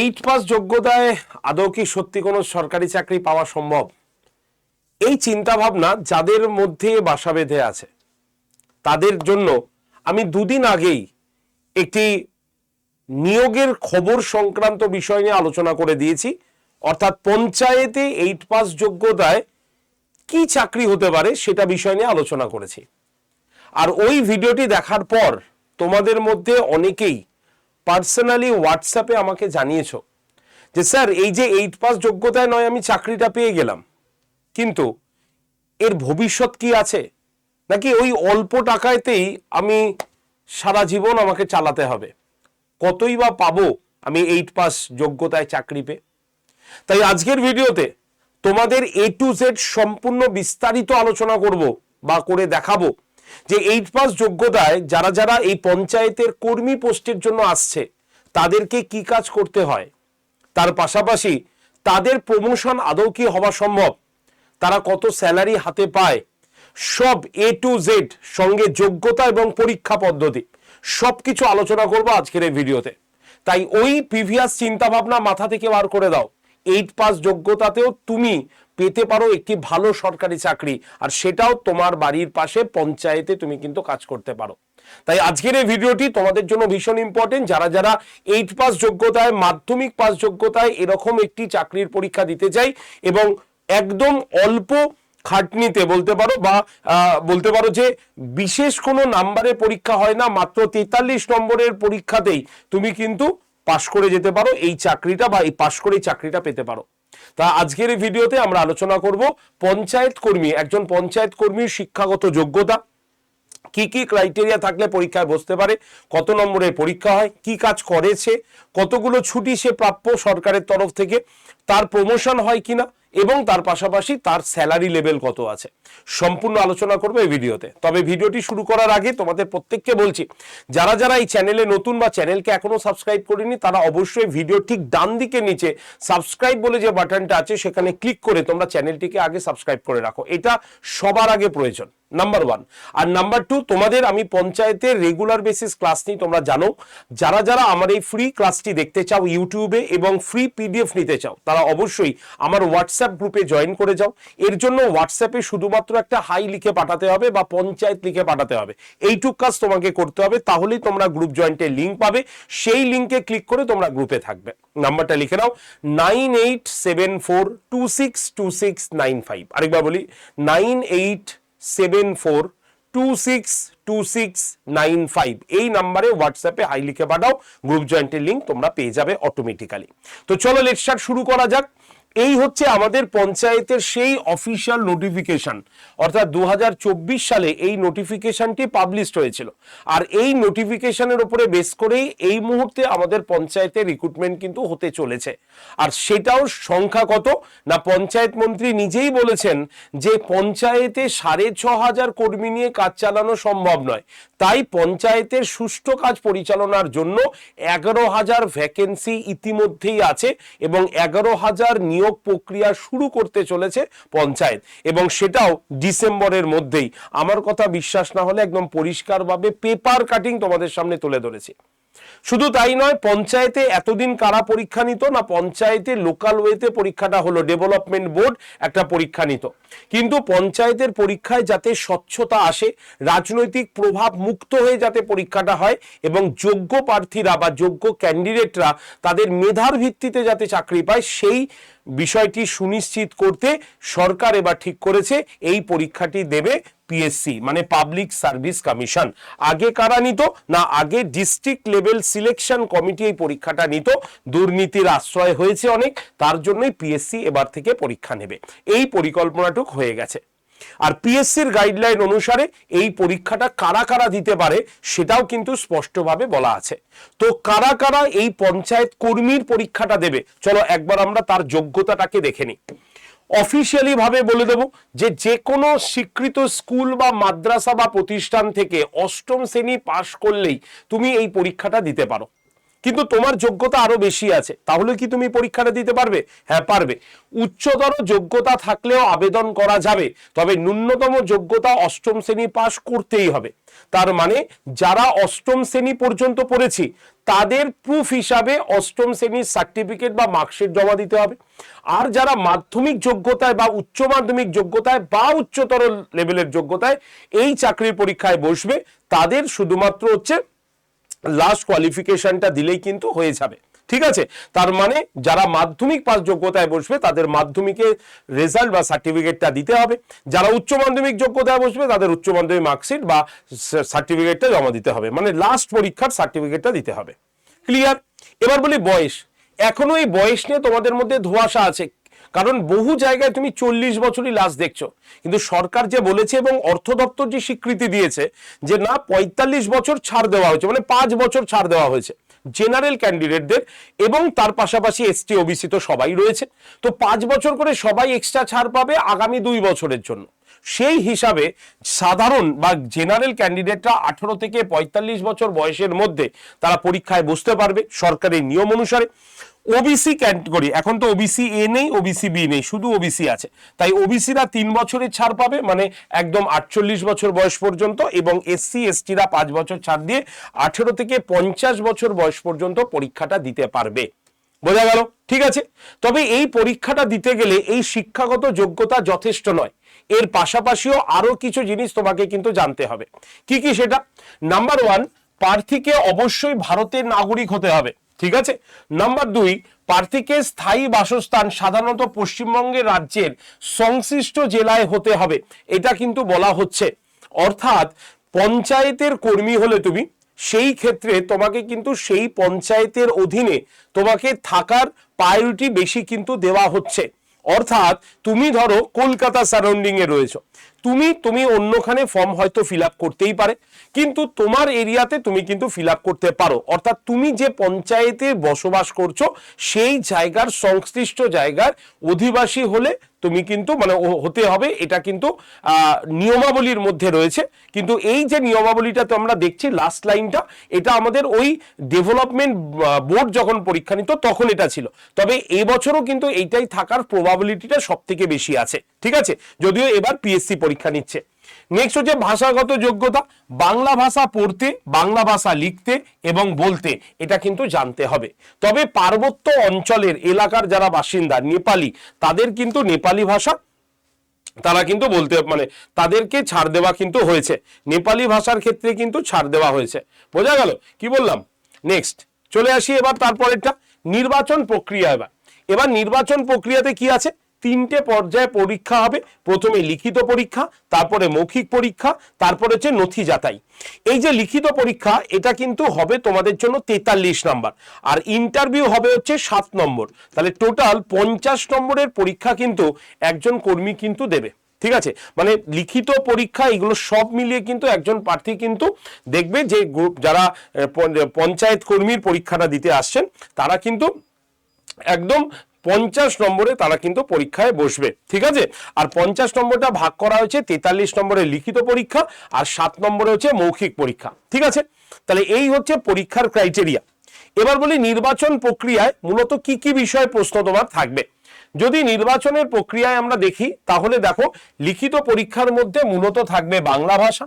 Eight pass যোগ্যতায় আদৌ কি সত্যি কোনো সরকারি চাকরি পাওয়া সম্ভব? এই চিন্তা ভাবনা যাদের মধ্যে বাসা বেঁধে আছে তাদের জন্য আমি দুদিন আগেই একটি নিয়োগের খবর সংক্রান্ত বিষয় নিয়ে আলোচনা করে দিয়েছি। অর্থাৎ পঞ্চায়েতে এইট পাস যোগ্যতায় কি চাকরি হতে পারে সেটা বিষয় নিয়ে আলোচনা করেছি। আর ওই ভিডিওটি দেখার পর তোমাদের মধ্যে অনেকেই পার্সোনালি হোয়াটসঅ্যাপে আমাকে জানিয়েছো যে স্যার, এই যে এইট পাস যোগ্যতায় নয় আমি চাকরিটা পেয়ে গেলাম, কিন্তু এর ভবিষ্যৎ কি আছে, নাকি ওই অল্প টাকাতেই আমি সারা জীবন আমাকে চালাতে হবে, কতই বা পাবো আমি এইট পাস যোগ্যতায় চাকরি পেয়ে? তাই আজকের ভিডিওতে তোমাদের এ টু জেড সম্পূর্ণ বিস্তারিত আলোচনা করব বা করে দেখাবো যে এইট পাস যোগ্যতায় যারা যারা এই পঞ্চায়েতের কর্মী পোস্টের জন্য আসছে তাদেরকে কি কাজ করতে হয়, তার পাশাপাশি তাদের প্রমোশন আদৌ কি হওয়া সম্ভব, তারা কত স্যালারি হাতে পায়, সব এ টু জেড সঙ্গে যোগ্যতা এবং পরীক্ষা পদ্ধতি সবকিছু আলোচনা করব আজকের এই ভিডিওতে। তাই ওই প্রিভিয়াস চিন্তা ভাবনা মাথা থেকে বার করে দাও। এইট পাস যোগ্যতাতেও তুমি পেতে পারো একটি ভালো সরকারি চাকরি, আর সেটাও তোমার বাড়ির পাশে পঞ্চায়েতে তুমি কিন্তু কাজ করতে পারো। তাই আজকের এই ভিডিওটি তোমাদের জন্য ভীষণ ইম্পর্টেন্ট। যারা যারা এইট পাস যোগ্যতায়, মাধ্যমিক পাস যোগ্যতায় এরকম একটি চাকরির পরীক্ষা দিতে চাই এবং একদম অল্প খাটনিতে বলতে পারো বা বলতে পারো যে বিশেষ কোনো নাম্বারের পরীক্ষা হয় না, মাত্র 43 নম্বরের পরীক্ষাতেই তুমি কিন্তু পাশ করে যেতে পারো এই চাকরিটা, বা এই পাশ করে এই চাকরিটা পেতে পারো। তা আজকের এই ভিডিওতে আমরা আলোচনা করব পঞ্চায়েত কর্মী, একজন পঞ্চায়েত কর্মীর শিক্ষাগত যোগ্যতা, কি কি ক্রাইটেরিয়া থাকলে পরীক্ষায় বসতে পারে, কত নম্বরের পরীক্ষা হয়, কি কাজ করেছে, কতগুলো ছুটি সে প্রাপ্য সরকারের তরফ থেকে, তার প্রমোশন হয় কিনা, এবং তার পাশাপাশি তার স্যালারি লেভেল কত আছে, সম্পূর্ণ আলোচনা করবো এই ভিডিওতে। তবে ভিডিওটি শুরু করার আগে তোমাদের প্রত্যেককে বলছি, যারা যারা এই চ্যানেলে নতুন বা চ্যানেলকে এখনো সাবস্ক্রাইব করেনি তারা অবশ্যই ভিডিও ঠিক ডান দিকে নিচে সাবস্ক্রাইব বলে যে বাটনটা আছে সেখানে ক্লিক করে তোমরা চ্যানেলটিকে আগে সাবস্ক্রাইব করে রাখো, এটা সবার আগে প্রয়োজন, নাম্বার ওয়ান। আর নাম্বার টু, তোমাদের আমি পঞ্চায়েতের রেগুলার বেসিস ক্লাস নিই, তোমরা জানো। যারা যারা আমার এই ফ্রি ক্লাসটি দেখতে চাও ইউটিউবে এবং ফ্রি পিডিএফ নিতে চাও তারা অবশ্যই আমার হোয়াটসঅ্যাপ গ্রুপে জয়েন করে যাও। এর জন্য হোয়াটসঅ্যাপে শুধুমাত্র একটা হাই লিখে পাঠাতে হবে বা পঞ্চায়েত লিখে পাঠাতে হবে, এইটুক কাজ তোমাকে করতে হবে, তাহলেই তোমরা গ্রুপ জয়েন্টের লিঙ্ক পাবে। সেই লিঙ্কে ক্লিক করে তোমরা গ্রুপে থাকবে। নাম্বারটা লিখে নাও 9874262695। আরেকবার বলি 9874262695। এই নাম্বারে হোয়াটসঅ্যাপে হাই লিখে পাঠাও, গ্রুপ জয়েন্টের লিঙ্ক তোমরা পেয়ে যাবে অটোমেটিক্যালি। তো চলো লেটস স্টার্ট, শুরু করা যাক। এই হচ্ছে আমাদের পঞ্চায়েতের সেই অফিসিয়াল নোটিফিকেশন, অর্থাৎ 2024 সালে এই নোটিফিকেশনটি পাবলিশড হয়েছিল। আর এই নোটিফিকেশনের উপরে বেস করেই এই মুহূর্তে আমাদের পঞ্চায়েতের রিক্রুটমেন্ট কিন্তু হতে চলেছে। আর সেটাও সংখ্যা কত না, পঞ্চায়েত মন্ত্রী নিজেই বলেছেন যে পঞ্চায়েতে 6500 কর্মী নিয়ে কাজ চালানো সম্ভব নয়, তাই পঞ্চায়েতের সুষ্ঠু কাজ পরিচালনার জন্য 11,000 ভ্যাকেন্সি ইতিমধ্যেই আছে এবং 11,000 নিয়োগ প্রক্রিয়া শুরু করতে চলেছে পঞ্চায়েত, এবং সেটাও ডিসেম্বরের মধ্যেই। আমার কথা বিশ্বাস না হলে একদম পরিষ্কারভাবে পেপার কাটিং তোমাদের সামনে তুলে ধরেছি। শুধু তাই নয়, পঞ্চায়েতে এতদিন কারা পরীক্ষা নিত না, পঞ্চায়েতে লোকাল ওয়েতে পরীক্ষাটা হলো, ডেভেলপমেন্ট বোর্ড একটা পরীক্ষা নিত, কিন্তু পঞ্চায়েতের পরীক্ষায় যাতে স্বচ্ছতা আসে, রাজনৈতিক প্রভাব মুক্ত হয়ে যাতে পরীক্ষাটা হয় এবং যোগ্য প্রার্থীরা বা যোগ্য ক্যান্ডিডেটরা তাদের মেধার ভিত্তিতে যাতে চাকরি পায়, সেই বিষয়টি সুনিশ্চিত করতে সরকার এবার ঠিক করেছে এই পরীক্ষাটি দেবে পিএসসি, মানে পাবলিক সার্ভিস কমিশন। আগে কারা নিত না, আগে ডিস্ট্রিক্ট লেভেল সিলেকশন কমিটি এই পরীক্ষাটা নিত, দুর্নীতির আশ্রয় হয়েছে অনেক, তার জন্যই পিএসসি এবার থেকে পরীক্ষা নেবে। এই পরিকল্পনাটুক হয়ে গেছে। আর পিএসসির গাইডলাইন অনুসারে এই পরীক্ষাটা কারা কারা দিতে পারে সেটাও কিন্তু স্পষ্টভাবে বলা আছে। তো কারা কারা এই পঞ্চায়েত কর্মীর পরীক্ষাটা দেবে, চলো একবার আমরা তার যোগ্যতাটাকে দেখে নিই। অফিসিয়ালি ভাবে বলে দেব যে যে কোনো স্বীকৃত স্কুল বা মাদ্রাসা বা প্রতিষ্ঠান থেকে অষ্টম শ্রেণী পাশ করলেই তুমি এই পরীক্ষাটা দিতে পারো। কিন্তু তোমার যোগ্যতা আরো বেশি আছে, তাহলে কি তুমি পরীক্ষাটা দিতে পারবে? হ্যাঁ পারবে। উচ্চতর যোগ্যতা থাকলেও আবেদন করা যাবে, তবে ন্যূনতম যোগ্যতা অষ্টম শ্রেণী পাস করতেই হবে। তার মানে যারা অষ্টম শ্রেণী পর্যন্ত পড়েছি তাদের প্রুফ হিসাবে অষ্টম শ্রেণীর সার্টিফিকেট বা মার্কশিট জমা দিতে হবে। আর যারা মাধ্যমিক যোগ্যতায় বা উচ্চ মাধ্যমিক যোগ্যতায় বা উচ্চতর লেভেলের যোগ্যতায় এই চাকরির পরীক্ষায় বসবে, তাদের শুধুমাত্র হচ্ছে লাস্ট কোয়ালিফিকেশনটা দিলেই কিন্তু হয়ে যাবে। ঠিক আছে, তার মানে যারা মাধ্যমিক পাস যোগ্যতায় বসবে তাদের মাধ্যমিকের রেজাল্ট বা সার্টিফিকেটটা দিতে হবে, যারা উচ্চ মাধ্যমিক যোগ্যতায় বসবে তাদের উচ্চ মাধ্যমিক মার্কশিট বা সার্টিফিকেটটা জমা দিতে হবে, মানে লাস্ট পরীক্ষার সার্টিফিকেটটা দিতে হবে। ক্লিয়ার? এবার বলি বয়স। এখনো এই বয়স নিয়ে তোমাদের মধ্যে ধোঁয়াশা আছে, কারণ বহু জায়গায় তুমি 40 বছরই লাস্ট দেখছো, কিন্তু সরকার যে বলেছে এবং অর্থ দপ্তর যে স্বীকৃতি দিয়েছে যে না 45 বছর ছাড় দেওয়া হয়েছে, মানে 5 বছর ছাড় দেওয়া হয়েছে জেনারেল ক্যান্ডিডেটদের, এবং তার পাশাপাশি এসটি ওবিসি তো সবাই রয়েছে, তো 5 বছর করে সবাই এক্সট্রা ছাড় পাবে আগামী 2 বছরের জন্য। সেই হিসাবে সাধারণ বা জেনারেল ক্যান্ডিডেটরা 18 থেকে 45 বছর বয়সের মধ্যে তারা পরীক্ষায় বসতে পারবে সরকারের নিয়ম অনুসারে। ওবিসি ক্যাটেগরি, এখন তো ওবিসি এ নেই, ওবিসি বি নেই, শুধু ওবিসি আছে, তাই ওবিসিরা 3 বছরের ছাড় পাবে, মানে একদম 48 বছর বয়স পর্যন্ত, এবং এসসি এসটিরা 5 বছর ছাড় দিয়ে 18 থেকে 50 বছর বয়স পর্যন্ত পরীক্ষাটা দিতে পারবে। বোঝা গেল? ঠিক আছে, তবে এই পরীক্ষাটা দিতে গেলে এই শিক্ষাগত যোগ্যতা যথেষ্ট নয়, এর পাশাপাশিও আরো কিছু জিনিস তোমাকে কিন্তু জানতে হবে। কি কি সেটা? নাম্বার 1, প্রার্থীকে অবশ্যই ভারতের নাগরিক হতে হবে। ঠিক আছে। নাম্বার 2, প্রার্থীকে স্থায়ী বাসস্থান সাধারণত পশ্চিমবঙ্গের রাজ্যের সংশ্লিষ্ট জেলায় হতে হবে, এটা কিন্তু বলা হচ্ছে। অর্থাৎ পঞ্চায়েতের কর্মী হলে তুমি, সেই ক্ষেত্রে তোমাকে কিন্তু সেই পঞ্চায়েতের অধীনে তোমাকে থাকার প্রায়োরিটি বেশি কিন্তু দেওয়া হচ্ছে। অর্থাৎ তুমি ধরো কলকাতা সারাউন্ডিং এ রয়েছো, তুমি অন্যখানে ফর্ম হয়তো ফিল আপ করতেই পারে, কিন্তু তোমার এরিয়াতে তুমি কিন্তু ফিল আপ করতে পারো। অর্থাৎ তুমি যে পঞ্চায়েতে বসবাস করছো সেই জায়গার সংশ্লিষ্ট জায়গার অধিবাসী হলে তুমি কিন্তু মানে হতে হবে, এটা কিন্তু নিয়মাবলীর মধ্যে রয়েছে। কিন্তু এই যে নিয়মাবলীটা তো আমরা দেখছি লাস্ট লাইনটা, এটা আমাদের ওই ডেভেলপমেন্ট বোর্ড যখন পরীক্ষা নিত তখন এটা ছিল, তবে এবছরও কিন্তু এইটাই থাকার প্রবাবিলিটিটা সব থেকে বেশি আছে। ঠিক আছে, যদিও এবার পিএসসি পরীক্ষা নিচ্ছে। নেক্সট হচ্ছে ভাষাগত যোগ্যতা, বাংলা ভাষা পড়তে, বাংলা ভাষা লিখতে এবং বলতে, এটা কিন্তু জানতে হবে। তবে পার্বত্য অঞ্চলের এলাকার যারা বাসিন্দা নেপালি, তাদের কিন্তু নেপালি ভাষা তারা কিন্তু বলতে মানে তাদেরকে ছাড় দেওয়া কিন্তু হয়েছে, নেপালি ভাষার ক্ষেত্রে কিন্তু ছাড় দেওয়া হয়েছে। বোঝা গেল কি বললাম? নেক্সট চলে আসি এবার তারপরেরটা, নির্বাচন প্রক্রিয়া। এবার নির্বাচন প্রক্রিয়াতে কি আছে? 3টে পর্যায়ে পরীক্ষা হবে। প্রথমে লিখিত পরীক্ষা, তারপরে মৌখিক পরীক্ষা, তারপরে হচ্ছে নথি যাচাই। এই যে লিখিত পরীক্ষা, এটা কিন্তু হবে তোমাদের জন্য 43 নম্বর, আর ইন্টারভিউ হবে হচ্ছে 7 নম্বর। তাহলে টোটাল 50 নম্বরের পরীক্ষা কিন্তু একজন কর্মী কিন্তু দেবে। ঠিক আছে, মানে লিখিত পরীক্ষা এগুলো সব মিলিয়ে কিন্তু একজন প্রার্থী কিন্তু দেখবে যে যারা পঞ্চায়েত কর্মীর পরীক্ষাটা দিতে আসছেন তারা কিন্তু একদম 50 নম্বরে তারা কিন্তু পরীক্ষায় বসবে। ঠিক আছে, আর 50 নম্বরটা ভাগ করা হয়েছে 43 নম্বরে লিখিত পরীক্ষা আর 7 নম্বরে হচ্ছে মৌখিক পরীক্ষা। ঠিক আছে, তাহলে এই হচ্ছে পরীক্ষার ক্রাইটেরিয়া। এবার বলি নির্বাচন প্রক্রিয়ায় মূলত কি কি বিষয়ে প্রশ্ন তোমার থাকবে। যদি নির্বাচনের প্রক্রিয়ায় আমরা দেখি তাহলে দেখো লিখিত পরীক্ষার মধ্যে মূলত থাকবে বাংলা ভাষা,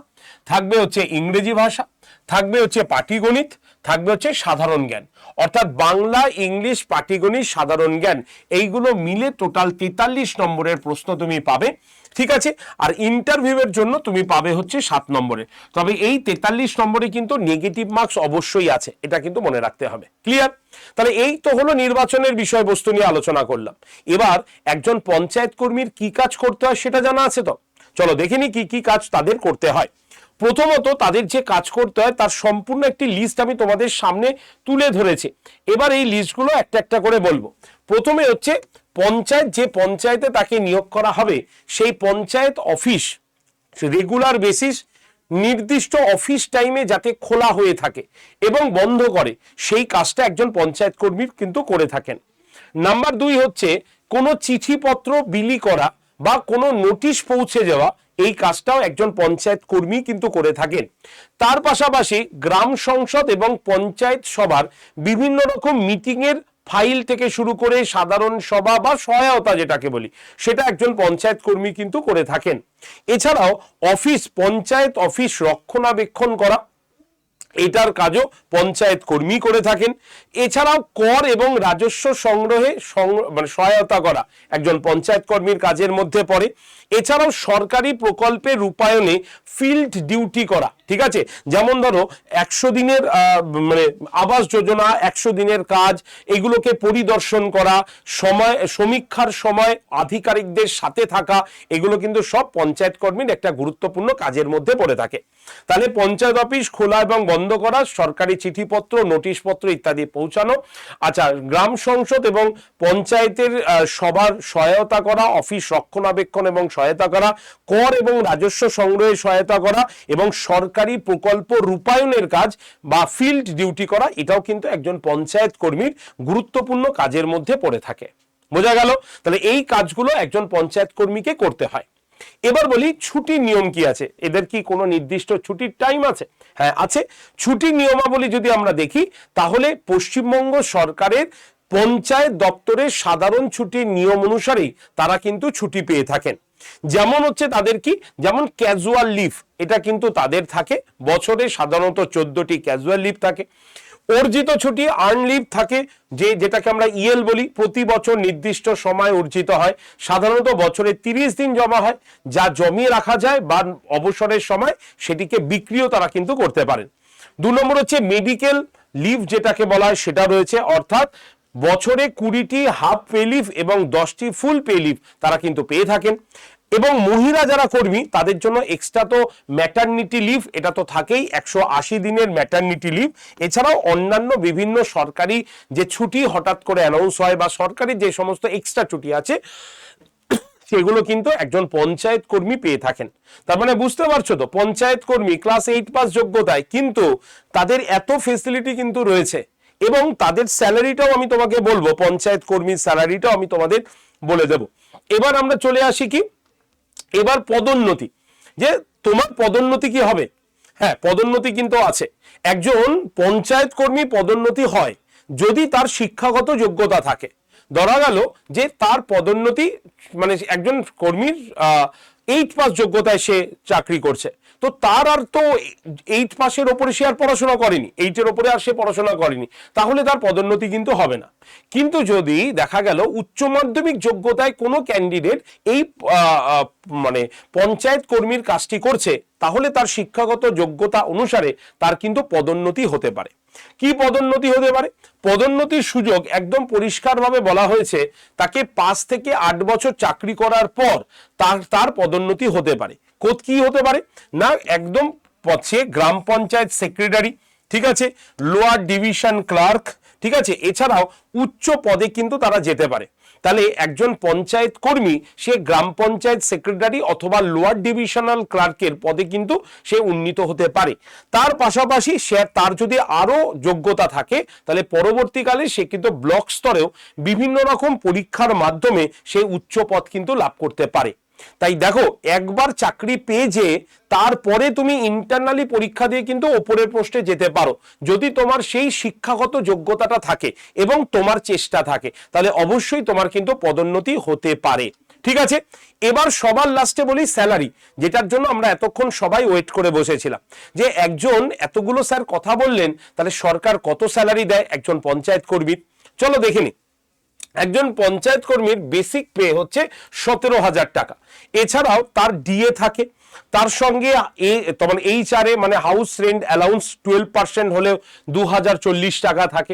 থাকবে হচ্ছে ইংরেজি ভাষা, থাকবে হচ্ছে পাটিগণিত, থাকবে হচ্ছে সাধারণ জ্ঞান। অর্থাৎ বাংলা, ইংলিশ, পাটিগণিত, সাধারণ জ্ঞান এইগুলো মিলে টোটাল 43 নম্বরের প্রশ্ন তুমি পাবে। ঠিক আছে, আর ইন্টারভিউয়ের জন্য তুমি পাবে হচ্ছে 7 নম্বরে। তবে এই 43 নম্বরে কিন্তু নেগেটিভ মার্কস অবশ্যই আছে, এটা কিন্তু মনে রাখতে হবে। ক্লিয়ার? তাহলে এই তো হলো নির্বাচনের বিষয়বস্তু নিয়ে আলোচনা করলাম। এবার একজন পঞ্চায়েত কর্মীর কি কাজ করতে হয় সেটা জানা আছে তো? চলো দেখে নি কি কি কাজ তাদের করতে হয়। প্রথমত তাদের যে কাজ করতে হয় তার সম্পূর্ণ একটি লিস্ট আমি তোমাদের সামনে তুলে ধরেছি। এবার এই লিস্টগুলো একটা একটা করে বলবো। প্রথমে হচ্ছে পঞ্চায়েত, যে পঞ্চায়েতে তাকে নিয়োগ করা হবে সেই পঞ্চায়েত অফিস রেগুলার বেসিস নির্দিষ্ট অফিস টাইমে যাতে খোলা হয়ে থাকে এবং বন্ধ করে, সেই কাজটা একজন পঞ্চায়েত কর্মী কিন্তু করে থাকেন। নাম্বার 2 হচ্ছে কোনো চিঠিপত্র বিলি করা বা কোনো নোটিশ পৌঁছে যাওয়া, এই কাজটাও একজন পঞ্চায়েত কর্মী কিন্তু করে থাকেন। তার পাশাপাশি গ্রাম সংসদ এবং পঞ্চায়েত সভার বিভিন্ন রকম মিটিং এর ফাইল থেকে শুরু করে সাধারণ সভা বা সহায়তা যেটাকে বলি, সেটা একজন পঞ্চায়েত কর্মী কিন্তু করে থাকেন। এছাড়াও পঞ্চায়েত অফিস রক্ষণাবেক্ষণ করা, এটার কাজও পঞ্চায়েত কর্মী করে থাকেন। এছাড়াও কর এবং রাজস্ব সংগ্রহে সহায়তা করা একজন পঞ্চায়েত কর্মীর কাজের মধ্যে পড়ে। এছাড়াও সরকারি প্রকল্পের রূপায়ণে ফিল্ড ডিউটি করা, ঠিক আছে, যেমন ধরো 100 দিনের আবাস যোজনা, 100 দিনের কাজ, এগুলোকে পরিদর্শন করা, সমীক্ষার সময় আধিকারিকদের সাথে থাকা, এগুলো কিন্তু সব পঞ্চায়েত কর্মীর একটা গুরুত্বপূর্ণ কাজের মধ্যে পড়ে থাকে। তাহলে পঞ্চায়েত অফিস খোলা এবং বন্ধ করা, সরকারি চিঠিপত্র, নোটিশপত্র ইত্যাদি পৌঁছানো। আচ্ছা, গ্রাম সংসদ এবং পঞ্চায়েতের সবার সহায়তা করা, অফিস রক্ষণাবেক্ষণ এবং সহায়তা করা, কর এবং রাজস্ব সংগ্রহে সহায়তা করা এবং সরকারি প্রকল্প রূপায়ণের কাজ বা ফিল্ড ডিউটি করা, এটাও কিন্তু একজন পঞ্চায়েত কর্মীর গুরুত্বপূর্ণ কাজের মধ্যে পড়ে থাকে। বোঝা গেল? তাহলে এই কাজগুলো একজন পঞ্চায়েত কর্মীকে করতে হয়। এবার বলি ছুটির নিয়ম কি আছে, এদের কি কোনো নির্দিষ্ট ছুটির টাইম আছে? হ্যাঁ আছে। ছুটির নিয়মাবলী যদি আমরা দেখি, তাহলে পশ্চিমবঙ্গ সরকারের পঞ্চায়েত দপ্তরের সাধারণ ছুটির নিয়ম অনুসারেই তারা কিন্তু ছুটি পেয়ে থাকেন। যেমন হচ্ছে তাদের কি, যেমন ক্যাজুয়াল লিভ, এটা কিন্তু তাদের থাকে, বছরে সাধারণত 14টি ক্যাজুয়াল লিভ থাকে। অর্জিত ছুটি আর্ন লিভ থাকে, যেটাকে আমরা ইএল বলি, প্রতি বছর নির্দিষ্ট সময় অর্জিত হয়, সাধারণত বছরে 30 দিন জমা হয়, যা জমিয়ে রাখা যায় বা অবসরের সময় সেটিকে বিক্রিও তারা কিন্তু করতে পারেন। 2 নম্বর হচ্ছে মেডিকেল লিভ, যেটাকে বলা হয়, সেটা রয়েছে, অর্থাৎ বছরে 20টি হাফ পে লিভ এবং 10টি ফুল পে লিভ তারা কিন্তু পেয়ে থাকেন। এবং মহিলা যারা কর্মী তাদের জন্য এক্সট্রা তো ম্যাটারনিটি লিভ, এটা তো থাকেই, 180 দিনের ম্যাটারনিটি লিভ। এছাড়াও অন্যান্য বিভিন্ন সরকারি যে ছুটি হঠাৎ করে অ্যানাউন্স হয় বা সরকারি যে সমস্ত এক্সট্রা ছুটি আছে, সেগুলো কিন্তু একজন পঞ্চায়েত কর্মী পেয়ে থাকেন। তার মানে বুঝতে পারছো তো, পঞ্চায়েত কর্মী ক্লাস 8 পাস যোগ্যতায়, কিন্তু তাদের এত ফেসিলিটি কিন্তু রয়েছে। এবং তাদের স্যালারিটাও আমি তোমাকে বলবো, পঞ্চায়েত কর্মীর স্যালারিটাও আমি তোমাদের বলে দেব। এবার আমরা চলে আসি কি, এবার পদোন্নতি, যে তোমার পদোন্নতি কি হবে? হ্যাঁ, পদোন্নতি কিন্তু আছে। একজন পঞ্চায়েত কর্মী পদোন্নতি হয় যদি তার শিক্ষাগত যোগ্যতা থাকে। ধরা গেল যে তার পদোন্নতি, একজন কর্মীর 8 পাস যোগ্যতায় সে চাকরি করছে, তো তার আর তো 8 পাসের ওপরে সে আর পড়াশোনা করেনি, 8-এর ওপরে আর সে পড়াশোনা করেনি, তাহলে তার পদোন্নতি কিন্তু হবে না। কিন্তু যদি দেখা গেল উচ্চ মাধ্যমিক যোগ্যতায় কোনো ক্যান্ডিডেট এই পঞ্চায়েত কর্মীর কাজটি করছে, তাহলে তার শিক্ষাগত যোগ্যতা অনুসারে তার কিন্তু পদোন্নতি হতে পারে। কি পদোন্নতি হতে পারে? পদোন্নতির সুযোগ একদম পরিষ্কারভাবে বলা হয়েছে, তাকে 5 থেকে 8 বছর চাকরি করার পর তার পদোন্নতি হতে পারে। কি হতে পারে না, একদম পছে গ্রাম পঞ্চায়েত সেক্রেটারি, ঠিক আছে, লোয়ার ডিভিশন ক্লার্ক, ঠিক আছে, এছাড়াও উচ্চ পদে কিন্তু তারা যেতে পারে। তাহলে একজন পঞ্চায়েত কর্মী সে গ্রাম পঞ্চায়েত সেক্রেটারি অথবা লোয়ার ডিভিশনাল ক্লার্কের পদে কিন্তু সে উন্নীত হতে পারে। তার পাশাপাশি তার যদি আরো যোগ্যতা থাকে, তাহলে পরবর্তীকালে সে কিন্তু ব্লক স্তরেও বিভিন্ন রকম পরীক্ষার মাধ্যমে সে উচ্চ পদ কিন্তু লাভ করতে পারে। তাই দেখো, একবার চাকরি পেয়ে যে তারপরে তুমি ইন্টারনালি পরীক্ষা দিয়ে কিন্তু ওপরের পোস্টে যেতে পারো, যদি তোমার সেই শিক্ষাগত যোগ্যতাটা থাকে এবং তোমার চেষ্টা থাকে, তাহলে অবশ্যই তোমার কিন্তু পদোন্নতি হতে পারে। ঠিক আছে, এবার সবার লাস্টে বলি স্যালারি, যেটার জন্য আমরা এতক্ষণ সবাই ওয়েট করে বসেছিলাম, যে একজন এতগুলো স্যার কথা বললেন, তাহলে সরকার কত স্যালারি দেয় একজন পঞ্চায়েত কর্মীর। চলো দেখে নি। একজন পঞ্চায়েত কর্মীর বেসিক পে হচ্ছে 17,000 টাকা। এছাড়াও তার ডিএ থাকে, তার সঙ্গে এইচআরএ হাউস রেন্ট অ্যালাউন্স 12% হলেও 2,040 টাকা থাকে।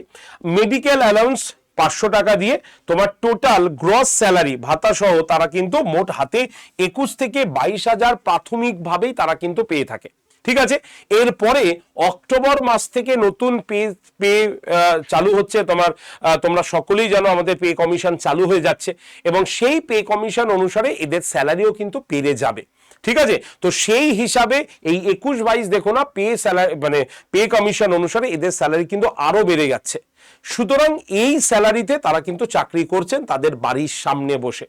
মেডিকেল অ্যালাউন্স 500 টাকা দিয়ে তোমার টোটাল গ্রস স্যালারি ভাতা সহ তারা কিন্তু মোট হাতে 21 থেকে 22,000 প্রাথমিকভাবেই তারা কিন্তু পেয়ে থাকে। ঠিক আছে, এরপরে অক্টোবর মাস থেকে নতুন পে চালু হচ্ছে। তোমরা সকলেই জানো আমাদের পে কমিশন চালু হয়ে যাচ্ছে, এবং সেই পে কমিশন অনুসারে এদের স্যালারিও কিন্তু বেড়ে যাবে। ঠিক আছে, তো সেই হিসাবে এই 21-22 দেখো না, পে কমিশন অনুসারে এদের স্যালারি কিন্তু আরো বেড়ে যাচ্ছে। সুতরাং এই স্যালারিতে তারা কিন্তু চাকরি করছেন তাদের বাড়ির সামনে বসে।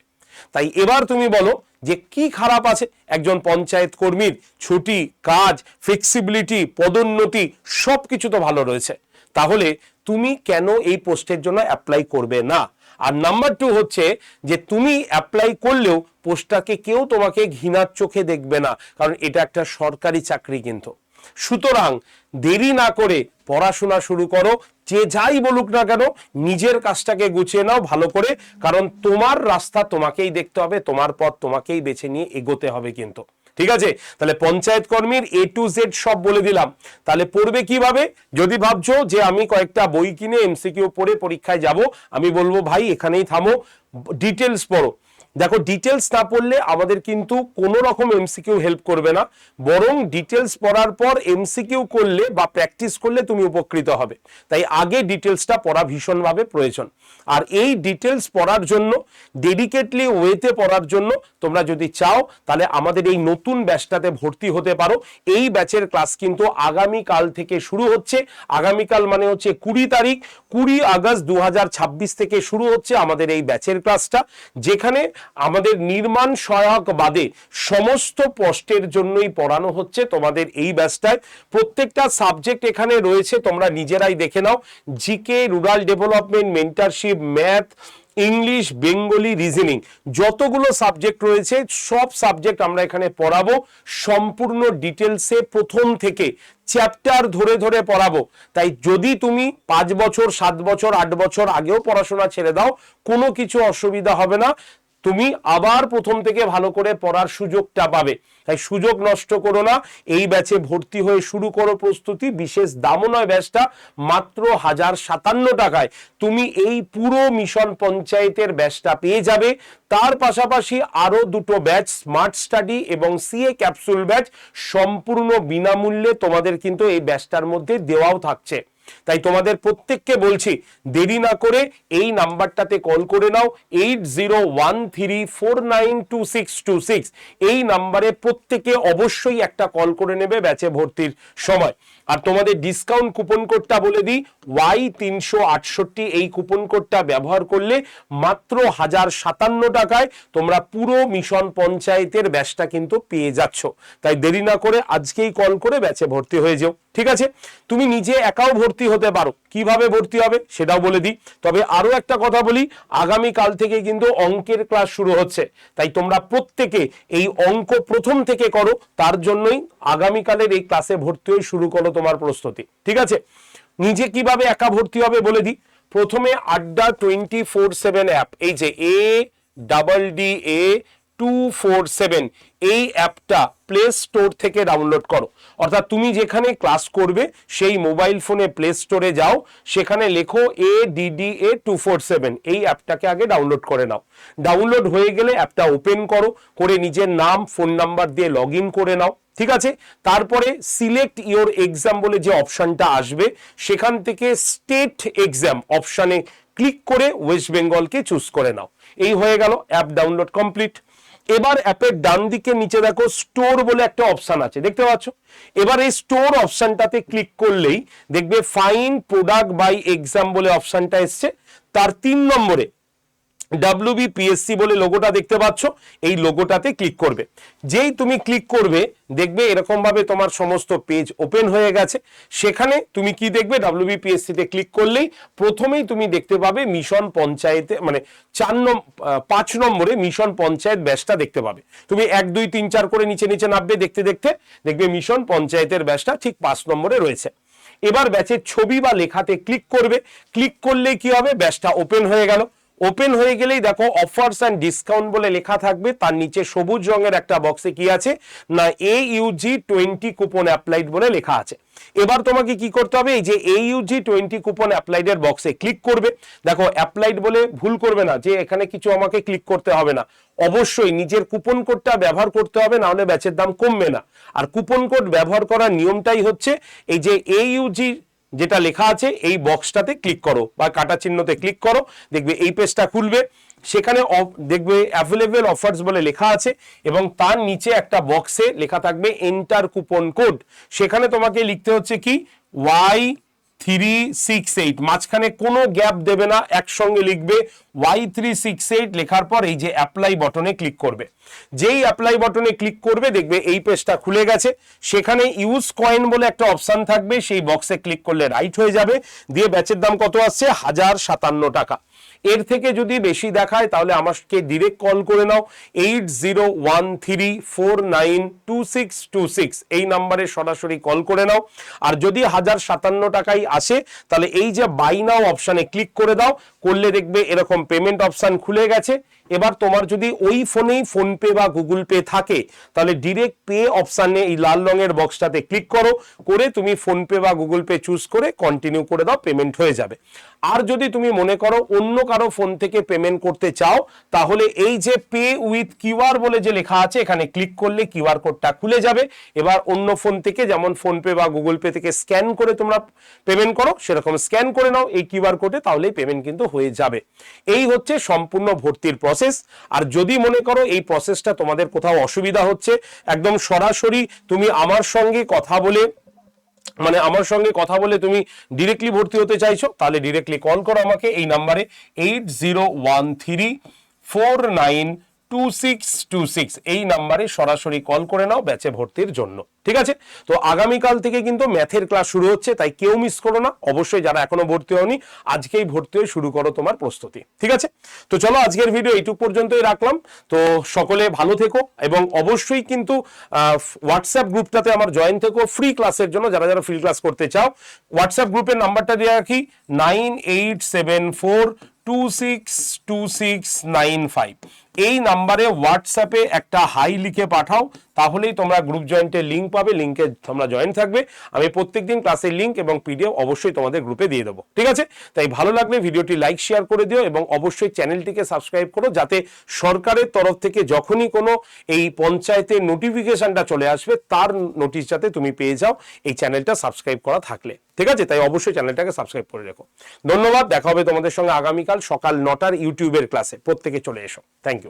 তাই এবার তুমি বলো যে কি খারাপ আছে একজন পঞ্চায়েত কর্মীর? ছুটি, কাজ, ফ্লেক্সিবিলিটি, পদোন্নতি সবকিছু তো ভালো রয়েছে। তাহলে তুমি কেন এই পোস্টের জন্য অ্যাপ্লাই করবে না? আর নাম্বার 2 হচ্ছে যে তুমি অ্যাপ্লাই করলেও পোস্টটাকে কেউ তোমাকে ঘৃণার চোখে দেখবে না, কারণ এটা একটা সরকারি চাকরি কিন্তু। সুতরাং দেরি না করে পড়াশোনা শুরু করো, যে যাই বলুক না কেন নিজের কাজটাকে গুছিয়ে নাও ভালো করে, কারণ তোমার রাস্তা তোমাকেই দেখতে হবে, তোমার পথ তোমাকেই বেছে নিয়ে এগোতে হবে কিন্তু। ঠিক আছে, তাহলে পঞ্চায়েত কর্মীর A to Z সব বলে দিলাম। তাহলে পড়বে কিভাবে? যদি ভাবছো যে আমি কয়েকটা বই কিনে এমসিকিউ পড়ে পরীক্ষায় যাব, আমি বলবো ভাই এখানেই থামো, ডিটেলস পড়ো। দেখো ডিটেলস না পড়লে আমাদের কিন্তু কোনো রকম এমসিকিউ হেল্প করবে না, বরং ডিটেলস পড়ার পর এমসিকিউ করলে বা প্র্যাকটিস করলে তুমি উপকৃত হবে। তাই আগে ডিটেলসটা পড়া ভীষণভাবে প্রয়োজন। আর এই ডিটেলস পড়ার জন্য, ডেডিকেটলি ওয়েতে পড়ার জন্য তোমরা যদি চাও তাহলে আমাদের এই নতুন ব্যাচটাতে ভর্তি হতে পারো। এই ব্যাচের ক্লাস কিন্তু আগামীকাল থেকে শুরু হচ্ছে। আগামীকাল মানে হচ্ছে 20 তারিখ, 20 আগস্ট 2026 থেকে শুরু হচ্ছে আমাদের এই ব্যাচের ক্লাসটা, যেখানে আমাদের নির্মাণ সহায়ক বাদে সমস্ত পোস্টের জন্যই পড়ানো হচ্ছে তোমাদের এই ব্যাচটায়। প্রত্যেকটা সাবজেক্ট এখানে রয়েছে, তোমরা নিজেরাই দেখে নাও। GK, rural development, mentorship, math, English, Bengali, reasoning, যতগুলো সাবজেক্ট রয়েছে সব সাবজেক্ট আমরা এখানে পড়াবো সম্পূর্ণ ডিটেলসে, প্রথম থেকে চ্যাপ্টার ধরে ধরে পড়াবো। তাই যদি তুমি 5 বছর, 7 বছর, 8 বছর আগেও পড়াশোনা ছেড়ে দাও, কোনো কিছু অসুবিধা হবে না, তুমি আবার প্রথম থেকে ভালো করে পড়ার সুযোগটা পাবে। তাই সুযোগ নষ্ট করো না, এই ব্যাচে ভর্তি হয়ে শুরু করো প্রস্তুতি। বিশেষ দামও নয় ব্যাচটা, মাত্র 1057 টাকায় তুমি এই পুরো মিশন পঞ্চায়েতের ব্যাচটা পেয়ে যাবে। তার পাশাপাশি আরো দুটো ব্যাচ, স্মার্ট স্টাডি এবং সিএ ক্যাপসুল ব্যাচ, সম্পূর্ণ বিনামূল্যে তোমাদের কিন্তু এই ব্যাচটার মধ্যে দেওয়াও থাকছে। তাই তোমাদের প্রত্যেককে বলছি দেরি না করে এই নাম্বারটাতে কল করে নাও, 8013492626। এই নাম্বারে প্রত্যেকে অবশ্যই একটা কল করে নেবে ব্যাচে ভর্তির সময়। আর তোমাদের ডিসকাউন্ট কুপন কোডটা বলে দিই, Y368, এই কুপন কোডটা ব্যবহার করলে মাত্র 1057 টাকায় তোমরা পুরো মিশন পঞ্চায়েতের ব্যাচটা কিন্তু পেয়ে যাচ্ছ। তাই দেরি না করে আজকেই কল করে ব্যাচে ভর্তি হয়ে যাও। ঠিক আছে, তুমি নিজে একাও ভর্তি হতে পারো, কিভাবে ভর্তি হবে সেটাও বলে দিই। তবে আরো একটা কথা বলি, আগামী কাল থেকে কিন্তু অঙ্কের ক্লাস শুরু হচ্ছে। তাই তোমরা প্রত্যেকে এই অঙ্ক প্রথম থেকে করো, তার জন্যই আগামীকালের এই ক্লাসে ভর্তি হয়ে শুরু করো তোমার প্রস্তুতি। ঠিক আছে, নিজে কিভাবে একা ভর্তি হবে বলে দিই। প্রথমে আড্ডা 24/7 অ্যাপ, এই যে ADDA247, এই অ্যাপটা প্লে স্টোর থেকে ডাউনলোড করো। অর্থাৎ তুমি যেখানে ক্লাস করবে সেই মোবাইল ফোনে প্লে স্টোরে যাও, সেখানে লেখো ADDA247, এই অ্যাপটাকে আগে ডাউনলোড করে নাও। ডাউনলোড হয়ে গেলে অ্যাপটা ওপেন করো, করে নিজের নাম, ফোন নাম্বার দিয়ে লগ ইন করে নাও। ঠিক আছে, তারপরে সিলেক্ট ইওর এক্সাম বলে যে অপশনটা আসবে, সেখান থেকে স্টেট এক্সাম অপশনে ক্লিক করে ওয়েস্ট বেঙ্গলকে চুজ করে নাও। এই হয়ে গেল, অ্যাপ ডাউনলোড কমপ্লিট। এবার অ্যাপের ডান দিকে নিচে দেখো স্টোর বলে একটা অপশন আছে, দেখতে পাচ্ছ? এবার এই স্টোর অপশনটাতে ক্লিক করলেই দেখবে ফাইন প্রোডাক্ট বাই এক্সাম বলে অপশনটা এসছে। তার 3 নম্বরে WBPSC বলে লোগোটা দেখতে পাচ্ছ, এই লোগোটাতে ক্লিক করবে। যেই তুমি ক্লিক করবে দেখবে এরকম ভাবে তোমার সমস্ত পেজ ওপেন হয়ে গেছে। সেখানে তুমি কি দেখবে, WBPSC তে ক্লিক করলেই প্রথমেই তুমি দেখতে পাবে মিশন পঞ্চায়েতে, মানে 5 নম্বরে মিশন পঞ্চায়েত ব্যাচটা দেখতে পাবে। তুমি 1 2 3 4 করে নিচে নিচে নামবে, দেখতে দেখতে দেখবে মিশন পঞ্চায়েতের ব্যাচটা ঠিক 5 নম্বরে রয়েছে। এবার ব্যাচের ছবি বা লেখাতে ক্লিক করবে। ক্লিক করলে কি হবে, ব্যাচটা ওপেন হয়ে গেল। ওপেন হয়ে গেলেই দেখো অফার্স অ্যান্ড ডিসকাউন্ট বলে লেখা থাকবে, তার নিচে সবুজ রঙের একটা বক্সে কি আছে না AUG20 কুপন অ্যাপ্লাইড বলে লেখা আছে। এবার তোমাকে কি করতে হবে, এই যে AUG20 কুপন অ্যাপ্লাইড এর বক্সে ক্লিক করবে। দেখো অ্যাপ্লাইড বলে ভুল করবে না যে এখানে কিছু আমাকে ক্লিক করতে হবে না, অবশ্যই নিজের কুপন কোডটা ব্যবহার করতে হবে, না হলে ব্যাচের দাম কমবে না। আর কুপন কোড ব্যবহার করার নিয়মটাই হচ্ছে এই যে AUG যেটা লেখা আছে এই বক্সটাতে ক্লিক করো বা কাটা চিহ্নতে ক্লিক করো, দেখবে এই পেজটা খুলবে। সেখানে দেখবে অ্যাভেলেবল অফার্স বলে লেখা আছে এবং তার নিচে একটা বক্সে লেখা থাকবে এন্টার কুপন কোড। সেখানে তোমাকে লিখতে হচ্ছে কি Y368, মাঝখানে কোনো গ্যাপ দেবে না, একসঙ্গে লিখবে Y368, লেখার পর এই যে অ্যাপ্লাই বটনে ক্লিক করবে। যেই অ্যাপ্লাই বটনে ক্লিক করবে দেখবে এই পেজটা খুলে গেছে। সেখানে ইউজ কয়েন বলে একটা অপশন থাকবে, সেই বক্সে ক্লিক করলে রাইট হয়ে যাবে। দিয়ে ব্যাচের দাম কত আসছে? 1057 টাকা। এর থেকে যদি বেশি দেখায় তাহলে আমাকে ডিরেক্ট কল করে নাও 8013492626, এই নাম্বারে সরাসরি কল করে নাও। আর যদি 1057 টাকাই আসে তাহলে এই যে বাই নাও অপশানে ক্লিক করে দাও, করলে দেখবে এরকম পেমেন্ট অপশান খুলে গেছে। এবার তোমার যদি ওই ফোনেই ফোনপে বা গুগল পে থাকে তাহলে ডিরেক্ট পে অপশানে এই লাল রঙের বক্সটাতে ক্লিক করো, করে তুমি ফোনপে বা গুগল পে চুজ করে কন্টিনিউ করে দাও, পেমেন্ট হয়ে যাবে। আর যদি তুমি মনে করো অন্য কারো ফোন থেকে পেমেন্ট করতে চাও তাহলে এই যে পে উইথ কিউআর বলে যে লেখা আছে এখানে ক্লিক করলে কিউআর কোডটা খুলে যাবে। এবার অন্য ফোন থেকে যেমন ফোনপে বা গুগল পে থেকে স্ক্যান করে তোমরা পেমেন্ট করো সেরকম স্ক্যান করে নাও এই কিউআর কোডে, তাহলেই পেমেন্ট কিন্তু হয়ে যাবে। এই হচ্ছে সম্পূর্ণ ভর্তির প্রসেস। আর যদি মনে করো এই প্রসেসটা তোমাদের কোথাও অসুবিধা হচ্ছে, একদম সরাসরি তুমি আমার সঙ্গে কথা বলে তুমি ডিরেক্টলি ভর্তি হতে চাইছো, তাহলে ডিরেক্টলি কল করো আমাকে এই নাম্বারে 8013492626, এই নাম্বারে সরাসরি কল করে নাও ব্যাচে ভর্তির জন্য। ঠিক আছে? তো আগামীকাল থেকে কিন্তু ম্যাথের ক্লাস শুরু হচ্ছে, তাই কেউ মিস করো না। অবশ্যই যারা এখনো ভর্তি হওনি আজকেই ভর্তি হয়ে শুরু করো তোমার প্রস্তুতি। ঠিক আছে? তো চলো আজকের ভিডিও এইটুক পর্যন্তই রাখলাম। তো সকলে ভালো থেকো এবং অবশ্যই কিন্তু হোয়াটসঅ্যাপ গ্রুপটাতে আমার জয়েন থেকো ফ্রি ক্লাসের জন্য। যারা যারা ফ্রি ক্লাস করতে চাও হোয়াটসঅ্যাপ গ্রুপের নাম্বারটা দিয়ে রাখি 9874262695, এই নাম্বারে হোয়াটসঅ্যাপে একটা হাই লিখে পাঠাও, তাহলেই তোমরা গ্রুপ জয়েন্টের লিঙ্ক পাবে, লিঙ্কে তোমরা জয়েন থাকবে। আমি প্রত্যেকদিন ক্লাসের লিঙ্ক এবং পিডিএফ অবশ্যই তোমাদের গ্রুপে দিয়ে দেবো। ঠিক আছে? তাই ভালো লাগলে ভিডিওটি লাইক শেয়ার করে দিও এবং অবশ্যই চ্যানেলটিকে সাবস্ক্রাইব করো, যাতে সরকারের তরফ থেকে যখনই কোনো এই পঞ্চায়েতের নোটিফিকেশনটা চলে আসবে তার নোটিশ যাতে তুমি পেয়ে যাও এই চ্যানেলটা সাবস্ক্রাইব করা থাকলে। ঠিক আছে? তাই অবশ্যই চ্যানেলটাকে সাবস্ক্রাইব করে রেখো। ধন্যবাদ। দেখা হবে তোমাদের সঙ্গে আগামীকাল সকাল 9টার ইউটিউবের ক্লাসে। প্রত্যেকে চলে এসো। Thank you.